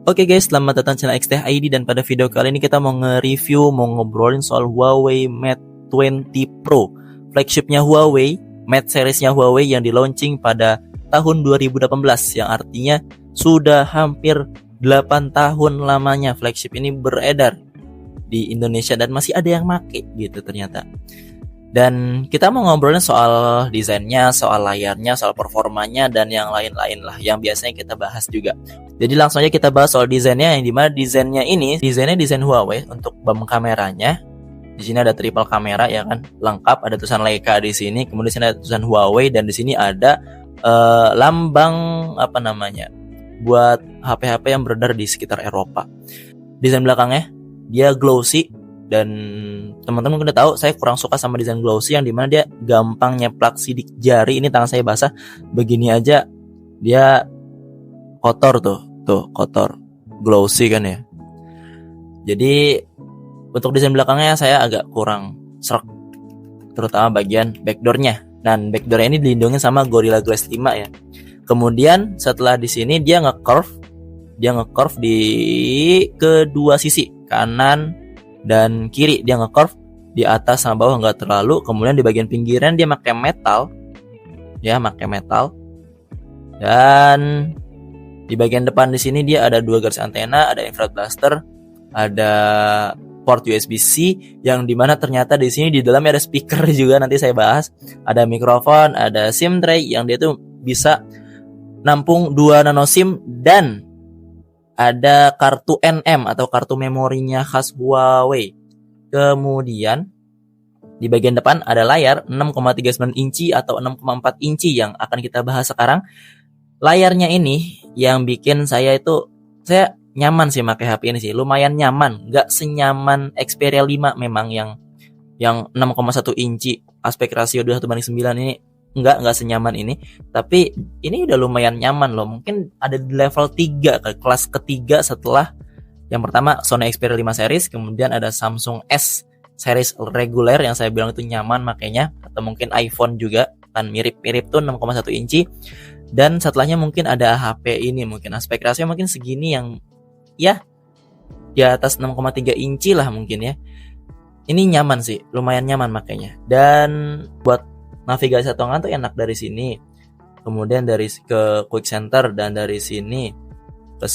Oke guys, selamat datang channel XTech ID dan pada video kali ini kita mau nge-review, mau ngobrolin soal Huawei Mate 20 Pro. Flagshipnya Huawei, Mate seriesnya Huawei yang di launching pada tahun 2018, yang artinya sudah hampir 8 tahun lamanya flagship ini beredar di Indonesia dan masih ada yang make gitu ternyata. Dan kita mau ngobrolin soal desainnya, soal layarnya, soal performanya, dan yang lain-lain lah yang biasanya kita bahas juga. Jadi langsung aja kita bahas soal desainnya, yang dimana desainnya ini, desainnya desain Huawei untuk BAM kameranya. Di sini ada triple kamera ya kan, lengkap, ada tulisan Leica di sini, kemudian di sini ada tulisan Huawei, dan di sini ada lambang apa namanya, buat HP-HP yang beredar di sekitar Eropa. Desain belakangnya dia glossy. Dan teman-teman udah tahu saya kurang suka sama desain glossy yang dimana dia gampang nyeplak sidik jari. Ini tangan saya basah begini aja dia kotor tuh kotor, glossy kan ya. Jadi untuk desain belakangnya saya agak kurang serak, terutama bagian backdoornya. Dan backdoornya ini dilindungi sama Gorilla Glass 5 ya. Kemudian setelah di sini dia nge-curve di kedua sisi, kanan dan kiri dia nge-curve, di atas sama bawah nggak terlalu. Kemudian di bagian pinggiran dia pakai metal. Dan di bagian depan di sini dia ada 2 garis antena, ada infrared blaster, ada port USB-C yang dimana ternyata di sini di dalamnya ada speaker juga, nanti saya bahas. Ada mikrofon, ada SIM tray yang dia tuh bisa nampung 2 nano SIM, dan ada kartu NM atau kartu memorinya khas Huawei. Kemudian di bagian depan ada layar 6,39 inci atau 6,4 inci yang akan kita bahas sekarang. Layarnya ini yang bikin saya nyaman sih pakai HP ini sih, lumayan nyaman, nggak senyaman Xperia 5 memang yang 6,1 inci aspek rasio 21:9 ini. Enggak senyaman ini, tapi ini udah lumayan nyaman loh. Mungkin ada di level 3, kelas ketiga setelah yang pertama Sony Xperia 5 series, kemudian ada Samsung S series reguler yang saya bilang itu nyaman makanya, atau mungkin iPhone juga kan mirip-mirip tuh 6,1 inci. Dan setelahnya mungkin ada HP ini, mungkin aspek rasio mungkin segini yang ya di atas 6,3 inci lah mungkin ya. Ini nyaman sih, lumayan nyaman makanya. Dan buat navigasi tangan tuh enak dari sini. Kemudian dari ke quick center, dan dari sini ke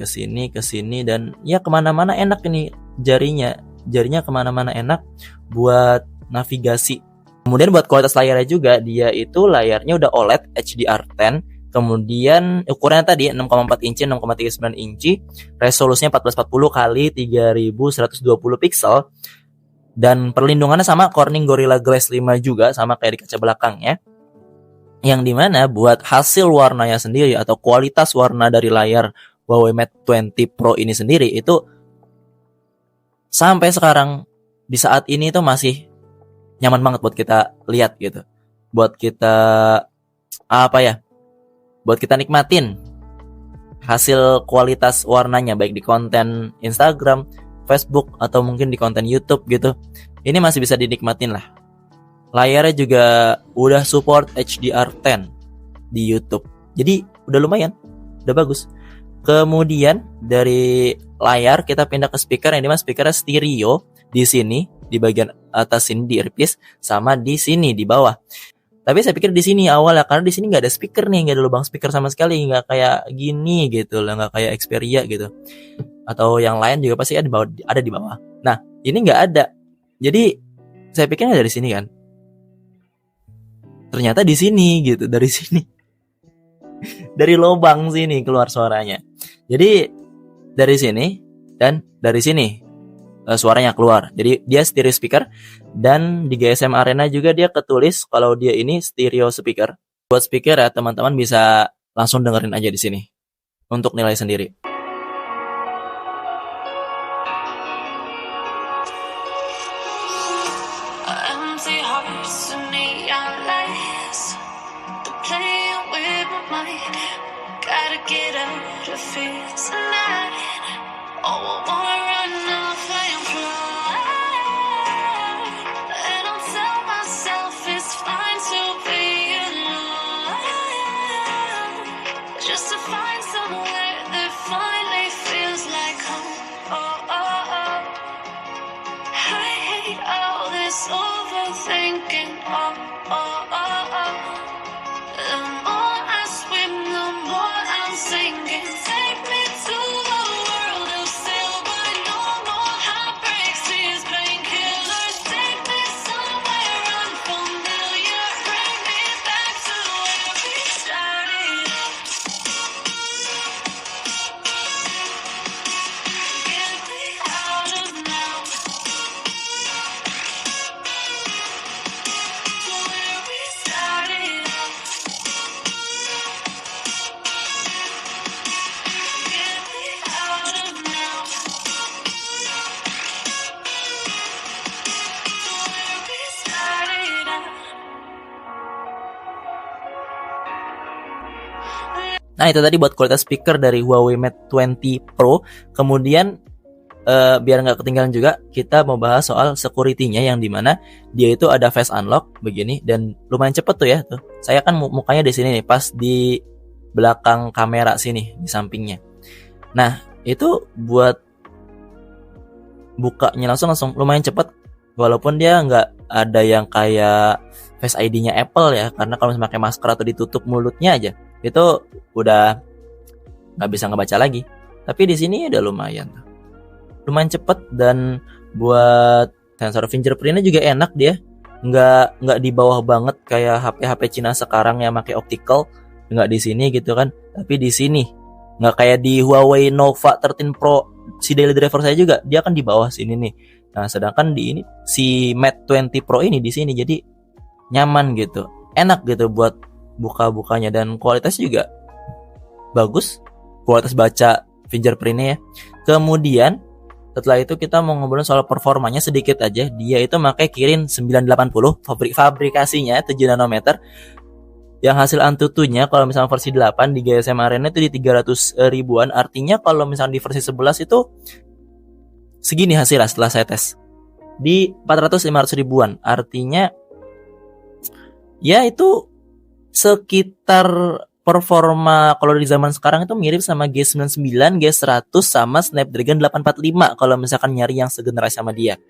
sini dan ya kemana-mana enak ini jarinya kemana-mana enak buat navigasi. Kemudian buat kualitas layarnya juga, dia itu layarnya udah OLED HDR10. Kemudian ukurannya tadi 6,4 inci, 6,39 inci, resolusinya 1440 kali 3120 pixel. Dan perlindungannya sama Corning Gorilla Glass 5 juga, sama kayak di kaca belakangnya. Yang dimana buat hasil warnanya sendiri atau kualitas warna dari layar Huawei Mate 20 Pro ini sendiri itu sampai sekarang di saat ini tuh masih nyaman banget buat kita lihat gitu. Buat kita buat kita nikmatin hasil kualitas warnanya baik di konten Instagram, Facebook, atau mungkin di konten YouTube gitu. Ini masih bisa dinikmatin lah. Layarnya juga udah support HDR10 di YouTube. Jadi udah lumayan, udah bagus. Kemudian dari layar kita pindah ke speaker, yang dimana speakernya stereo di sini, di bagian atas sini di earpiece, sama di sini di bawah. Tapi saya pikir di sini awalnya, karena di sini nggak ada speaker nih, nggak ada lubang speaker sama sekali, nggak kayak gini gitu lah, nggak kayak Xperia gitu. Atau yang lain juga pasti ada di bawah. Nah, ini nggak ada. Jadi saya pikirnya dari sini kan. Ternyata di sini gitu, dari sini. Dari lubang sini keluar suaranya. Jadi dari sini dan dari sini suaranya keluar. Jadi dia stereo speaker, dan di GSM Arena juga dia ketulis kalau dia ini stereo speaker. Buat speaker ya teman-teman bisa langsung dengerin aja di sini untuk nilai sendiri. Just to find somewhere that finally fits. Nah, itu tadi buat kualitas speaker dari Huawei Mate 20 Pro. Kemudian biar nggak ketinggalan juga, kita mau bahas soal security-nya yang dimana dia itu ada face unlock begini dan lumayan cepet tuh ya tuh. Saya kan mukanya di sini nih, pas di belakang kamera sini di sampingnya. Nah, itu buat bukanya langsung lumayan cepet, walaupun dia nggak ada yang kayak Face ID-nya Apple ya, karena kalau misalnya pakai masker atau ditutup mulutnya aja itu udah nggak bisa ngebaca lagi. Tapi di sini udah lumayan cepet, dan buat sensor fingerprintnya juga enak dia, nggak di bawah banget kayak HP Cina sekarang yang pakai optical, nggak di sini gitu kan, tapi di sini nggak kayak di Huawei Nova 13 Pro si daily driver saya juga, dia kan di bawah sini nih. Nah, sedangkan di ini si Mate 20 Pro ini di sini, jadi nyaman gitu, enak gitu buat buka-bukanya, dan kualitasnya juga bagus, kualitas baca fingerprintnya ya. Kemudian setelah itu kita mau ngobrolin soal performanya sedikit aja. Dia itu pakai Kirin 980, fabrikasinya 7 nanometer. Yang hasil Antutunya kalau misalnya versi 8 di GSM Arena itu di 300 ribuan. Artinya kalau misalnya di versi 11 itu segini hasilnya setelah saya tes. Di 400-500 ribuan. Artinya ya itu sekitar performa kalau di zaman sekarang itu mirip sama G99, G100 sama Snapdragon 845 kalau misalkan nyari yang segenerasi sama dia.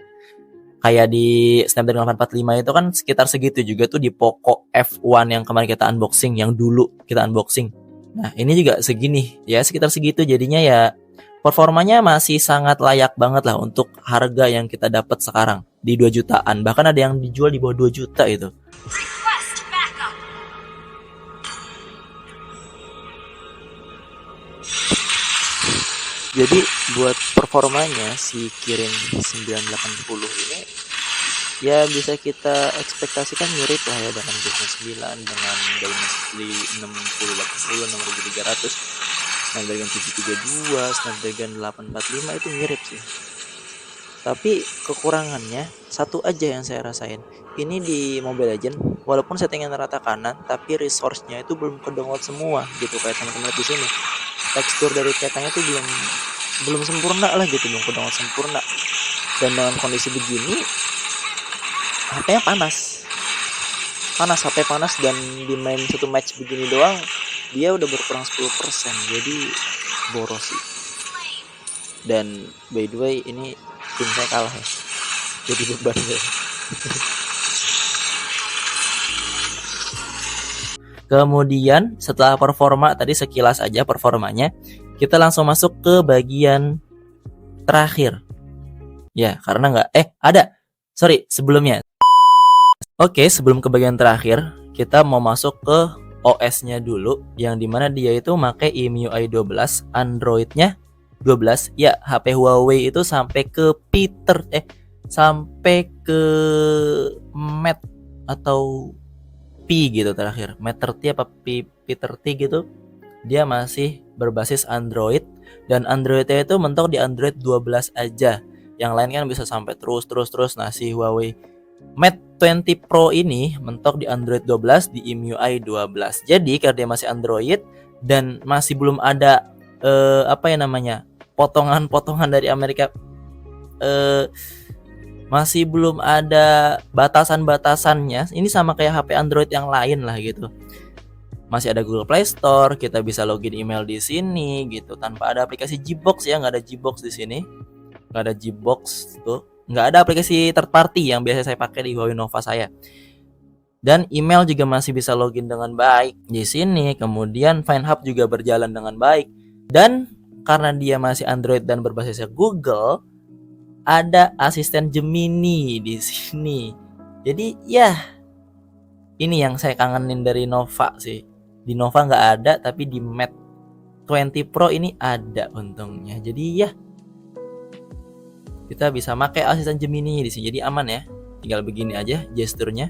Kayak di Snapdragon 845 itu kan sekitar segitu juga tuh di Poco F1 yang kemarin kita unboxing, yang dulu kita unboxing. Nah, ini juga segini, ya sekitar segitu, jadinya ya performanya masih sangat layak banget lah untuk harga yang kita dapat sekarang di 2 jutaan. Bahkan ada yang dijual di bawah 2 juta itu. Jadi buat performanya si Kirin 980 ini ya bisa kita ekspektasikan mirip lah ya dengan G9, dengan Dimensity 6080, 6300, Snapdragon 732, Snapdragon 845 itu mirip sih. Tapi kekurangannya satu aja yang saya rasain. Ini di Mobile Legends, walaupun settingan rata kanan, tapi resource-nya itu belum kedownload semua gitu kayak teman-teman di sini. Tekstur dari cetanya tuh belum sempurna lah gitu, belum kedownload sempurna. Dan dengan kondisi begini, HP-nya panas, HP panas, dan di main satu match begini doang dia udah berkurang 10%, jadi boros sih. Dan by the way ini tim saya kalah ya, jadi beban deh. Kemudian setelah performa tadi sekilas aja performanya, kita langsung masuk ke bagian terakhir. Ya, karena sebelumnya. Oke, sebelum ke bagian terakhir, kita mau masuk ke OS-nya dulu, yang dimana dia itu pakai MIUI 12, Android-nya 12. Ya, HP Huawei itu sampai ke Mate atau P gitu terakhir, Mate 30 apa P30 gitu, dia masih berbasis Android, dan Android-nya itu mentok di Android 12 aja. Yang lain kan bisa sampai terus. Nah, si Huawei Mate 20 Pro ini mentok di Android 12 di MIUI 12. Jadi karena dia masih Android dan masih belum ada potongan-potongan dari Amerika, masih belum ada batasan-batasannya. Ini sama kayak HP Android yang lain lah gitu. Masih ada Google Play Store, kita bisa login email di sini gitu tanpa ada aplikasi Gbox ya, nggak ada Gbox di sini. Nggak ada Gbox tuh. Nggak ada aplikasi third party yang biasa saya pakai di Huawei Nova saya. Dan email juga masih bisa login dengan baik di sini. Kemudian Find Hub juga berjalan dengan baik. Dan karena dia masih Android dan berbasisnya Google, ada asisten Gemini di sini. Jadi ya, ini yang saya kangenin dari Nova sih. Di Nova nggak ada, tapi di Mate 20 Pro ini ada untungnya. Jadi ya, kita bisa pakai asisten Gemini di sini. Jadi aman ya. Tinggal begini aja gesturnya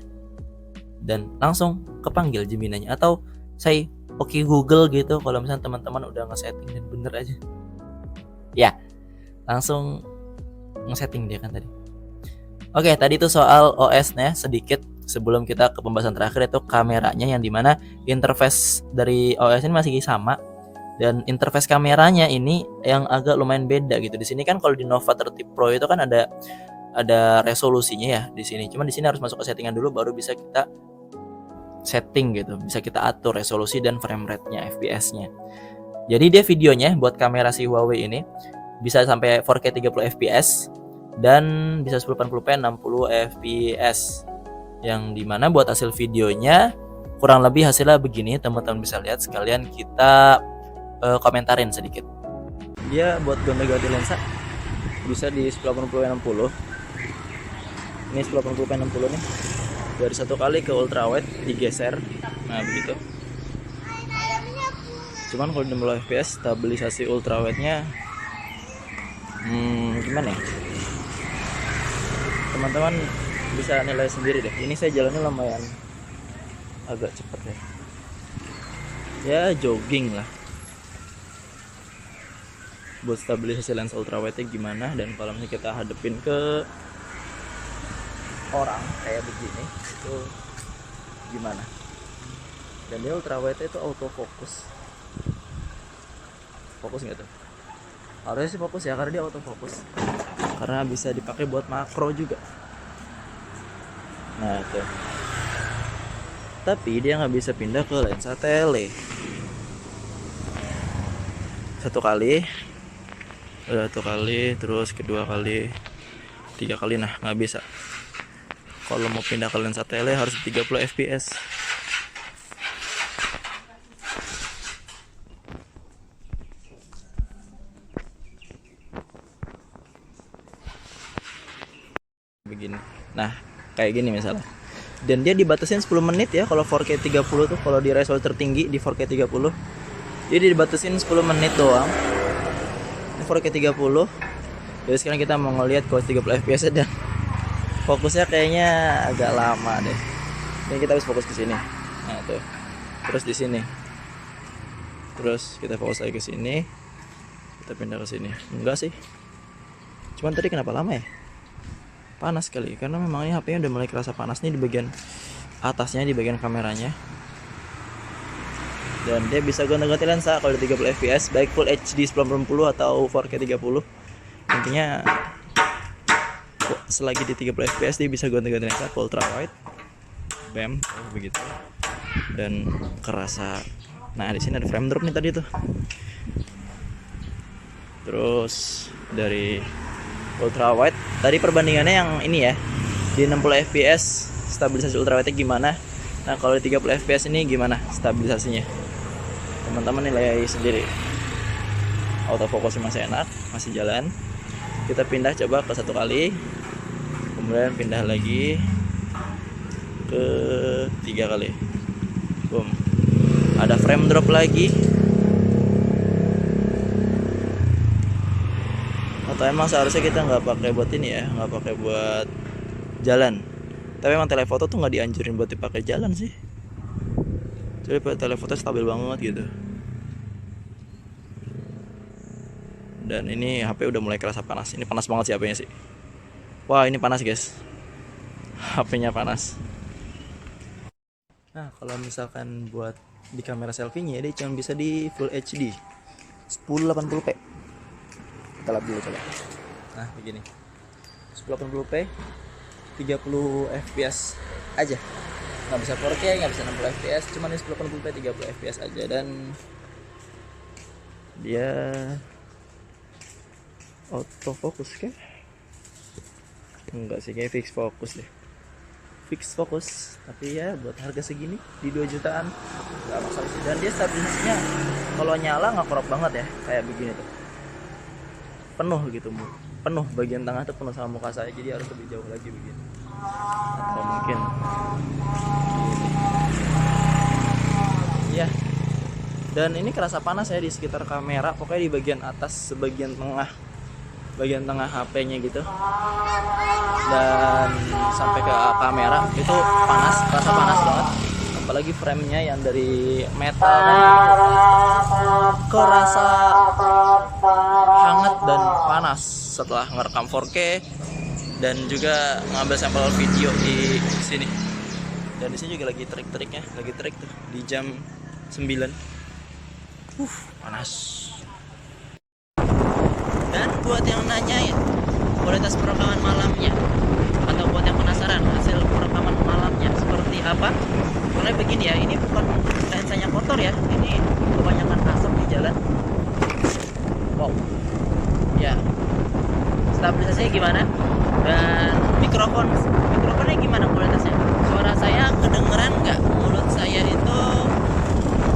dan langsung kepanggil Gemini-nya, atau saya oke Google gitu kalau misalnya teman-teman udah nge-setting dan bener aja. Ya, langsung nge-setting dia kan tadi. Oke, tadi itu soal OS-nya sedikit. sebelum kita ke pembahasan terakhir, itu kameranya, yang dimana interface dari OS ini masih sama, dan interface kameranya ini yang agak lumayan beda gitu. Di sini kan kalau di Nova 30 Pro itu kan ada resolusinya ya di sini. Cuman di sini harus masuk ke settingan dulu baru bisa kita setting gitu, bisa kita atur resolusi dan frame rate-nya, FPS-nya. Jadi dia videonya buat kamera si Huawei ini bisa sampai 4K 30 fps dan bisa 1080p 60 fps. Yang dimana buat hasil videonya kurang lebih hasilnya begini, teman-teman bisa lihat. Sekalian kita komentarin sedikit. Dia buat gonta-ganti lensa bisa di 1080p 60. Ini 1080p 60 nih. Dari satu kali ke ultrawide digeser, nah begitu. Cuman kalau di 60 fps stabilisasi ultrawide-nya gimana ya? Teman-teman bisa nilai sendiri deh. Ini saya jalannya lumayan agak cepat ya. Ya jogging lah. Buat stabilisasi lens ultrawide-nya gimana, dan kalau misalnya kita hadepin ke orang kayak begini itu gimana. Dan dia ultrawide itu autofocus. Fokus nggak tuh? Harusnya sih fokus ya, karena dia autofocus, karena bisa dipakai buat makro juga. Nah tuh, tapi dia nggak bisa pindah ke lensa tele. Satu kali, terus kedua kali, 3 kali, nah nggak bisa. Kalau mau pindah ke lensa tele harus 30 fps. Begini. Nah, kayak gini misalnya. Dan dia dibatasin 10 menit ya kalau 4K 30 tuh, kalau di resolusi tertinggi di 4K 30. Jadi dibatasin 10 menit doang. Ini 4K 30. Jadi sekarang kita mau ngeliat kalau 30 fps dan fokusnya kayaknya agak lama deh. Ini kita harus fokus ke sini. Nah, tuh. Terus di sini. Terus kita fokus lagi ke sini. Kita pindah ke sini. Enggak sih. Cuman tadi kenapa lama ya? Panas kali, karena memang ini HP-nya udah mulai kerasa panas nih di bagian atasnya, di bagian kameranya. Dan dia bisa gonta-ganti lensa kalau di 30 fps, baik Full HD 1080 atau 4K 30. Intinya selagi di 30 fps dia bisa gonta-ganti lensa ke ultrawide, bam, begitu. Dan kerasa. Nah di sini ada frame drop nih tadi tuh. Terus dari ultrawide tadi perbandingannya yang ini ya, di 60 fps stabilisasi ultrawide gimana. Nah kalau di 30 fps ini gimana stabilisasinya, teman-teman nilai sendiri. Autofocus masih enak, masih jalan. Kita pindah coba ke satu kali, kemudian pindah lagi ke 3 kali, boom, ada frame drop lagi. Atau emang seharusnya kita nggak pakai buat ini ya, nggak pakai buat jalan. Tapi emang telefoto tuh nggak dianjurin buat dipakai jalan sih. Jadi telefoto stabil banget gitu. Dan ini HP udah mulai kerasa panas. Ini panas banget sih HP-nya sih. Wah ini panas guys, HP-nya panas. Nah kalau misalkan buat di kamera selfie-nya dia cuma bisa di Full HD 1080p. Kita lihat dulu coba. Nah begini, 1080p 30 fps aja, nggak bisa 4K, nggak bisa 60 fps, cuma di 1080p 30 fps aja. Dan dia autofocus kah? Enggak sih, kayak fix fokus deh. Fix fokus, tapi ya buat harga segini di 2 jutaan nggak masalah sih. Dan dia stabilisasinya kalau nyala nggak crop banget ya, kayak begini tuh, penuh gitu, penuh bagian tengah tuh penuh sama muka saya, jadi harus lebih jauh lagi begini, atau mungkin ya. Dan ini kerasa panas ya di sekitar kamera, pokoknya di bagian atas, bagian tengah HP-nya gitu, dan sampai ke kamera itu panas, kerasa panas banget. Apalagi frame-nya yang dari metal kan, kerasa hangat dan panas setelah ngerekam 4K dan juga ngambil sampel video di sini. Dan di sini juga lagi terik-teriknya, lagi terik tuh di jam 9. Panas. Dan buat yang nanyain kualitas perekaman malamnya, atau buat yang penasaran hasil perekaman malamnya seperti apa, mulai begini ya, ini bukan lensanya kotor ya, ini kebanyakan asap di jalan. Wow, ya, stabilisasinya gimana, dan mikrofonnya gimana kualitasnya, suara saya kedengeran nggak? Mulut saya itu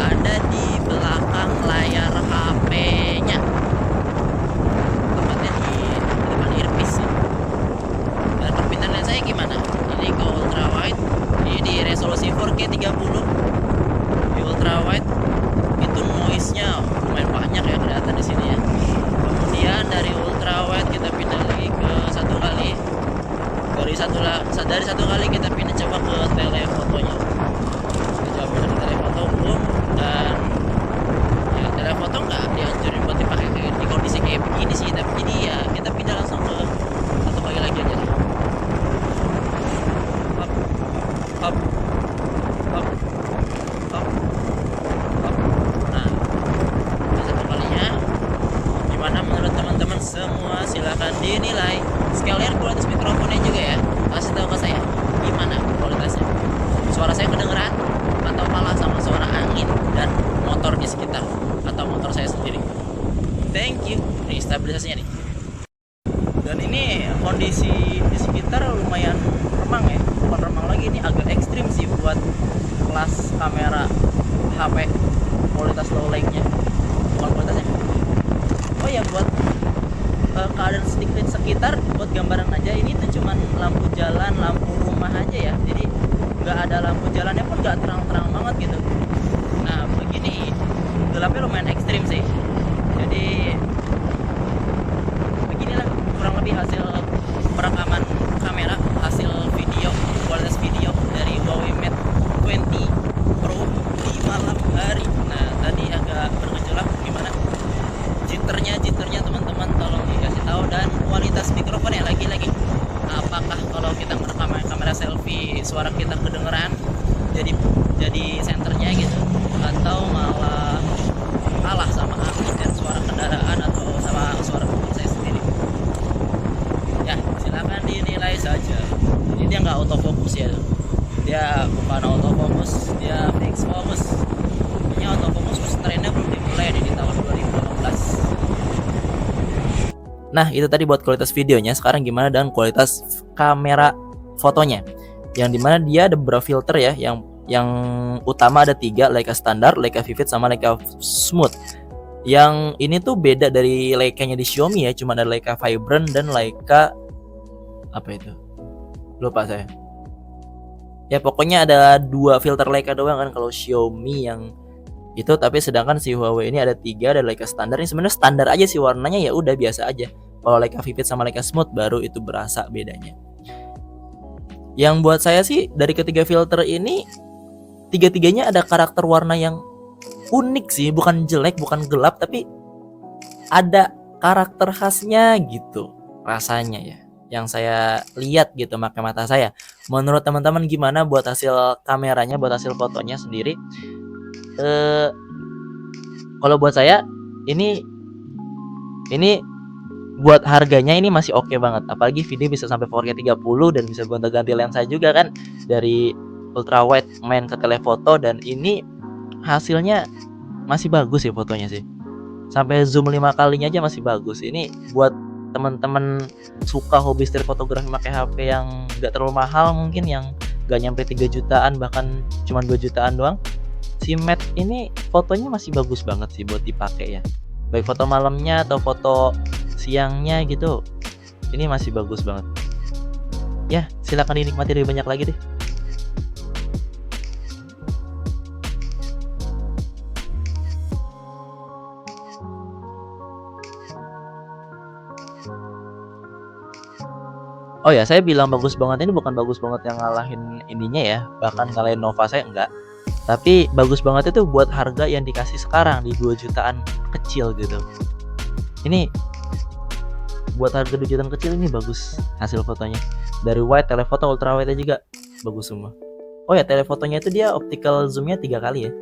ada di belakang layar HP-nya, tepatnya di depan earpiece ya. Dan perpindahan lensanya gimana? Ini ke ultra wide, ini di resolusi 4K 30. Di ultra wide itu noise-nya lumayan banyak ya, kelihatan di sini ya. Kemudian dari ultra wide kita pindah lagi ke satu kali. Dari satu kali kita pindah coba ke telefotonya. Kita coba pindah ke telefoto, boom. Dan ya telefoto nggak dianjurin buat dipakai di kondisi kayak begini sih, tapi jadi ya kita pindah langsung ke satu kali lagi aja deh. Up, up, up, up, up. Nah, ini satu kalinya. Gimana menurut teman-teman semua? Silahkan dinilai. Sekalian kualitas mikrofonnya juga ya, kasih tahu ke saya gimana kualitasnya. Suara saya kedengeran atau malah sama suara angin dan motor di sekitar, atau motor saya sendiri. Thank you. Ini stabilisasinya nih. Dan ini kondisi di sekitar lumayan remang ya, bukan remang lagi, ini agak ekstrim sih buat kelas kamera HP kualitas low light-nya, bukan kualitasnya. Oh ya, buat keadaan sedikit sekitar, buat gambaran aja, ini tuh cuman lampu jalan, lampu rumah aja ya, jadi nggak ada lampu jalannya pun nggak terang-terang banget gitu. Nah begini, gelapnya lumayan ekstrim sih, jadi beginilah kurang lebih hasil perekaman kamera, hasil video, kualitas video dari Huawei Mate 20 Pro di malam hari. Nah tadi agak bergejolak, gimana jitternya teman-teman tolong dikasih tahu. Dan kualitas mikrofonnya lagi-lagi, apakah kalau kita merekam kamera selfie suara kita kedengeran jadi senternya gitu, atau malah kalah sama angin dan suara kendaraan atau sama suara motor saya sendiri. Ya silakan dinilai saja. Ini dia nggak autofocus ya, dia bukan autofocus, dia fix focus. Ini autofocus trennya belum dimulai di tahun 2018. Nah itu tadi buat kualitas videonya. Sekarang gimana dengan kualitas kamera fotonya, yang dimana dia ada beberapa filter ya, yang utama ada 3, Leica standar, Leica Vivid, sama Leica Smooth. Yang ini tuh beda dari Leica-nya di Xiaomi ya, cuma ada Leica Vibrant dan Leica apa itu, lupa saya ya. Pokoknya ada 2 filter Leica doang kan kalau Xiaomi yang itu, tapi sedangkan si Huawei ini ada 3, ada Leica standar. Ini sebenarnya standar aja sih, warnanya ya udah biasa aja. Kalau Leica Vivid sama Leica Smooth baru itu berasa bedanya. Yang buat saya sih dari ketiga filter ini, tiga-tiganya ada karakter warna yang unik sih, bukan jelek, bukan gelap, tapi ada karakter khasnya gitu rasanya ya, yang saya lihat gitu pakai mata saya. Menurut teman-teman gimana buat hasil kameranya, buat hasil fotonya sendiri? Kalau buat saya ini buat harganya ini masih oke banget, apalagi video bisa sampai 4K 30 dan bisa gonta-ganti lensa juga kan, dari ultra wide main ke telefoto, dan ini hasilnya masih bagus ya fotonya sih, sampai zoom 5 kalinya aja masih bagus. Ini buat teman-teman suka hobi street fotografi pakai HP yang gak terlalu mahal, mungkin yang gak nyampe 3 jutaan, bahkan cuma 2 jutaan doang, si Mate ini fotonya masih bagus banget sih buat dipakai ya, baik foto malamnya atau foto siangnya gitu, ini masih bagus banget ya. Silakan dinikmati lebih banyak lagi deh. Oh ya, saya bilang bagus banget ini bukan bagus banget yang ngalahin ininya ya, bahkan ngalahin Nova saya enggak. Tapi bagus banget itu buat harga yang dikasih sekarang di 2 jutaan kecil gitu. Ini buat harga 2 jutaan kecil ini bagus hasil fotonya. Dari wide, telefoto, ultra wide juga bagus semua. Oh ya, telefotonya itu dia optical zoomnya 3 kali ya.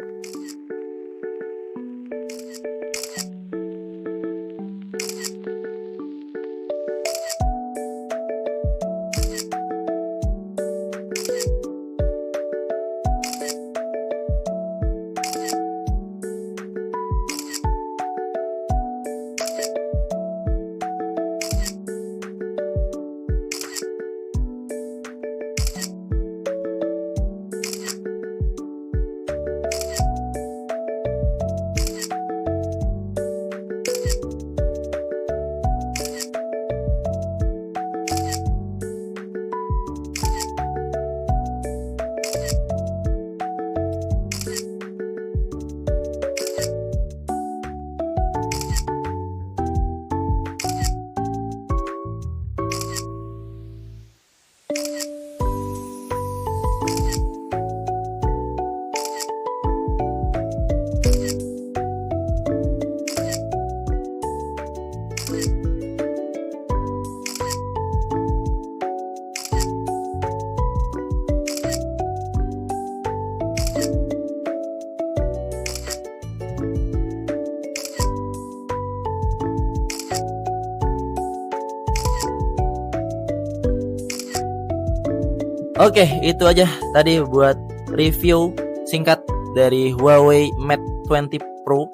Oke, itu aja tadi buat review singkat dari Huawei Mate 20 Pro.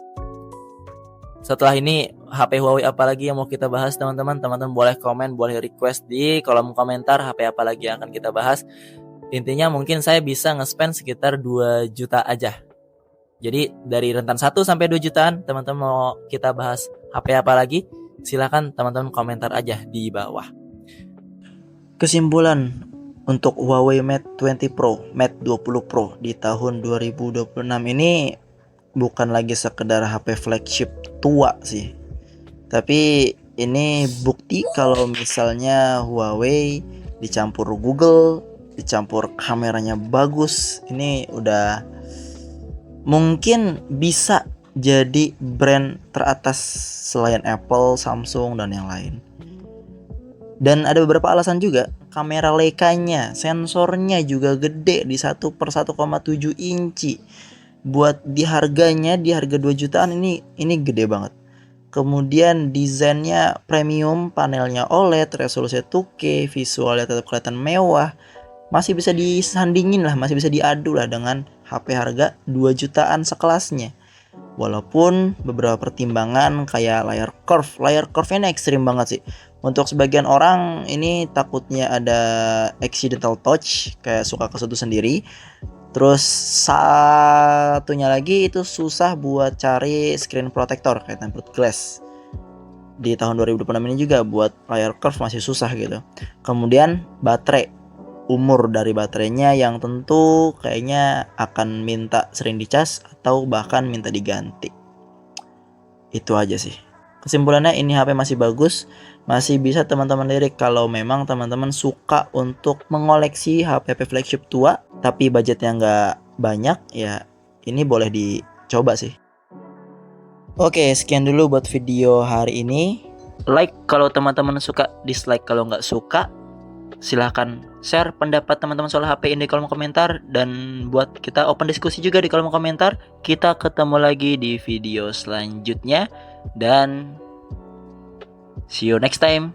Setelah ini HP Huawei apa lagi yang mau kita bahas teman-teman? Teman-teman boleh komen, boleh request di kolom komentar HP apa lagi yang akan kita bahas. Intinya mungkin saya bisa nge-spend sekitar 2 juta aja. Jadi dari rentan 1 sampai 2 jutaan, teman-teman mau kita bahas HP apa lagi? Silakan teman-teman komentar aja di bawah. Kesimpulan untuk Huawei Mate 20 Pro, Mate 20 Pro di tahun 2026 ini bukan lagi sekedar HP flagship tua sih. Tapi ini bukti kalau misalnya Huawei dicampur Google, dicampur kameranya bagus, ini udah mungkin bisa jadi brand teratas selain Apple, Samsung, dan yang lain. Dan ada beberapa alasan juga. Kamera Leica-nya, sensornya juga gede di 1/1,7 inci. Buat di harganya, di harga 2 jutaan ini gede banget. Kemudian desainnya premium, panelnya OLED, resolusi 2K, visualnya tetap kelihatan mewah. Masih bisa disandingin lah, masih bisa diadu lah dengan HP harga 2 jutaan sekelasnya. Walaupun beberapa pertimbangan kayak layar curve ini ekstrim banget sih. Untuk sebagian orang ini takutnya ada accidental touch, kayak suka kesentuh sendiri. Terus satunya lagi itu susah buat cari screen protector kayak tempered glass. Di tahun 2026 ini juga buat layar curve masih susah gitu. Kemudian baterai, umur dari baterainya yang tentu kayaknya akan minta sering dicas atau bahkan minta diganti. Itu aja sih. Kesimpulannya ini HP masih bagus, masih bisa teman-teman lirik kalau memang teman-teman suka untuk mengoleksi HP flagship tua tapi budgetnya nggak banyak, ya ini boleh dicoba sih. Oke, sekian dulu buat video hari ini. Like kalau teman-teman suka, dislike kalau nggak suka. Silahkan share pendapat teman-teman soal HP ini di kolom komentar, dan buat kita open diskusi juga di kolom komentar. Kita ketemu lagi di video selanjutnya, dan see you next time.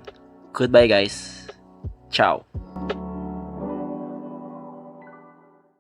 Goodbye guys. Ciao.